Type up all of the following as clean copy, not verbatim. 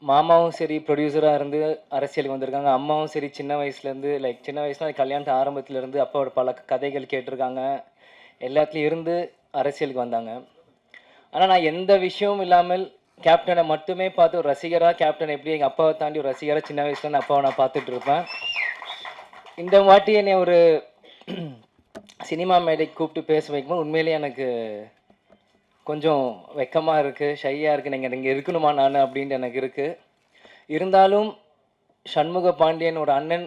மாமாவும் சரி ப்ரொடியூசராக இருந்து அரசியலுக்கு வந்திருக்காங்க. அம்மாவும் சரி சின்ன வயசுலேருந்து சின்ன வயசுல கல்யாணத்து ஆரம்பத்துலேருந்து அப்பாவோட பல கதைகள் கேட்டிருக்காங்க. எல்லாத்துலேயும் இருந்து அரசியலுக்கு வந்தாங்க. ஆனால் நான் எந்த விஷயமும் இல்லாமல் கேப்டனை மட்டுமே பார்த்து ஒரு ரசிகராக கேப்டன் எப்படி எங்கள் அப்பாவை தாண்டி ஒரு ரசிகராக சின்ன வயசுலேருந்து அப்பாவை நான் பார்த்துட்டு இருப்பேன். இந்த வாட்டி என்னை ஒரு சினிமா மேடைக்கு கூப்பிட்டு பேச வைக்கும்போது உண்மையிலேயே எனக்கு கொஞ்சம் வெக்கமாக இருக்குது, ஷையாக இருக்குது. நீங்கள் இங்கே இருக்கணுமா நான் அப்படின்ட்டு எனக்கு இருக்குது. இருந்தாலும் சண்முக பாண்டியன் ஒரு அண்ணன்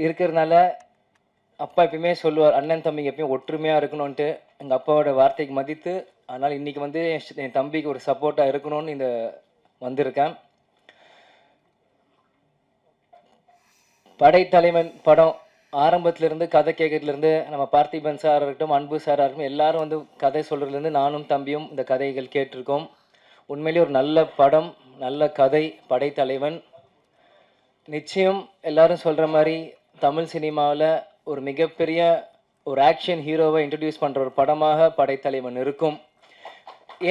இருக்கிறதுனால அப்பா எப்பயுமே சொல்லுவார், அண்ணன் தம்பிங்க எப்பயும் ஒற்றுமையாக இருக்கணும்ன்ட்டு. எங்கள் அப்பாவோட வார்த்தைக்கு மதித்து அதனால் இன்றைக்கி வந்து என் தம்பிக்கு ஒரு சப்போர்ட்டாக இருக்கணும்னு இந்த வந்திருக்கேன். படைத்தலைவன் படம் ஆரம்பத்திலேருந்து கதை கேட்கறதுலேருந்து நம்ம பார்த்திபன் சார் இருக்கட்டும், அன்பு சாராக இருக்கட்டும், எல்லாரும் வந்து கதை சொல்கிறதுலேருந்து நானும் தம்பியும் இந்த கதைகள் கேட்டிருக்கோம். உண்மையிலேயே ஒரு நல்ல படம், நல்ல கதை. படைத்தலைவன் நிச்சயம் எல்லாரும் சொல்கிற மாதிரி தமிழ் சினிமாவில் ஒரு மிகப்பெரிய ஒரு ஆக்ஷன் ஹீரோவை இன்ட்ரடியூஸ் பண்ணுற ஒரு படமாக படைத்தலைவன் இருக்கும்.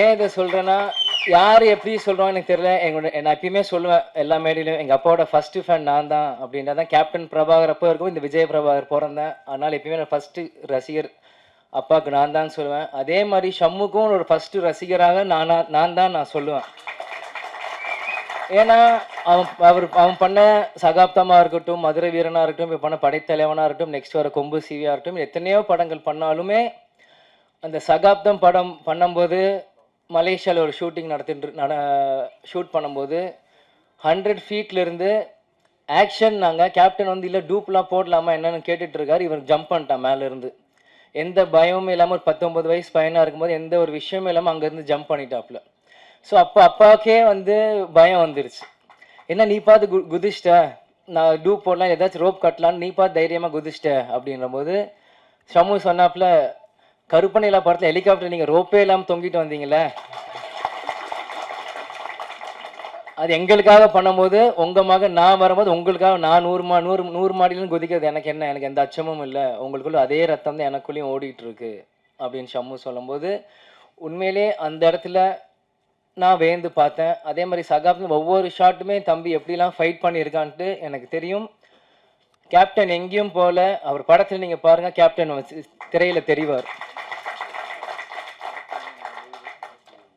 ஏன் இதை சொல்கிறேன்னா, யார் எப்படி சொல்கிறோம் எனக்கு தெரியல. நான் எப்பயுமே சொல்லுவேன் எல்லா மேடையிலும், எங்கள் அப்பாவோட ஃபஸ்ட்டு ஃபேன் நான் தான் அப்படின்னா தான். கேப்டன் பிரபாகர் அப்போ இருக்கும், இந்த விஜய் பிரபாகர் பிறந்தேன். அதனால் எப்பயுமே நான் ஃபஸ்ட்டு ரசிகர் அப்பாவுக்கு நான் தான் சொல்லுவேன். அதே மாதிரி ஷம்முக்கும் ஒரு ஃபஸ்ட்டு ரசிகராக நான் தான் சொல்லுவேன். ஏன்னா அவன் பண்ண சகாப்தமாக இருக்கட்டும், மதுரை வீரனாக இருக்கட்டும், இப்போ பண்ண படைத்தலைவனாக இருக்கட்டும், நெக்ஸ்ட் வர கொம்பு சிவியாக இருக்கட்டும், எத்தனையோ படங்கள் பண்ணாலுமே அந்த சகாப்தம் படம் பண்ணும்போது மலேசியாவில் ஒரு ஷூட்டிங் ஷூட் பண்ணும்போது 100 ஃபீட்லேருந்து ஆக்ஷன் நாங்கள் கேப்டன் வந்து இல்லை டூப்லாம் போடலாமா என்னென்னு கேட்டுட்ருக்காரு. இவர் ஜம்ப் பண்ணிட்டான் மேலேருந்து. எந்த பயமும் இல்லாமல் ஒரு 19 வயசு பையனாக இருக்கும்போது எந்த ஒரு விஷயமும் இல்லாமல் அங்கேருந்து ஜம்ப் பண்ணிட்டாப்புல. ஸோ அப்பாவுக்கே வந்து பயம் வந்துருச்சு. என்ன நீ பார்த்து குதிச்சிட்ட, நான் டூப் போடலாம் ஏதாச்சும் ரோப் கட்டலான்னு நீ பார்த்து தைரியமாக குதிச்சிட்ட அப்படின்ற போது ஷம்மு சொன்னாப்புல, கருப்பனையில படத்தில் ஹெலிகாப்டர் நீங்கள் ரோப்பே இல்லாமல் தொங்கிட்டு வந்தீங்களே, அது எங்களுக்காக பண்ணும்போது உங்கள் மகன் நான் வரும்போது உங்களுக்காக நான் 100 மாடியிலும் குதிக்கிறது எனக்கு என்ன, எனக்கு எந்த அச்சமும் இல்லை, உங்களுக்குள்ள அதே ரத்தம் தான் எனக்குள்ளேயும் ஓடிட்டு இருக்கு அப்படின்னு ஷம்மு சொல்லும்போது உண்மையிலே அந்த இடத்துல நான் வேந்து பார்த்தேன். அதே மாதிரி சகாப்தம் ஒவ்வொரு ஷாட்டுமே தம்பி எப்படிலாம் ஃபைட் பண்ணியிருக்கான்ட்டு எனக்கு தெரியும். கேப்டன் எங்கேயும் போல அவர் படத்தில் நீங்கள் பாருங்கள், கேப்டன் திரையில் தெரிவார்.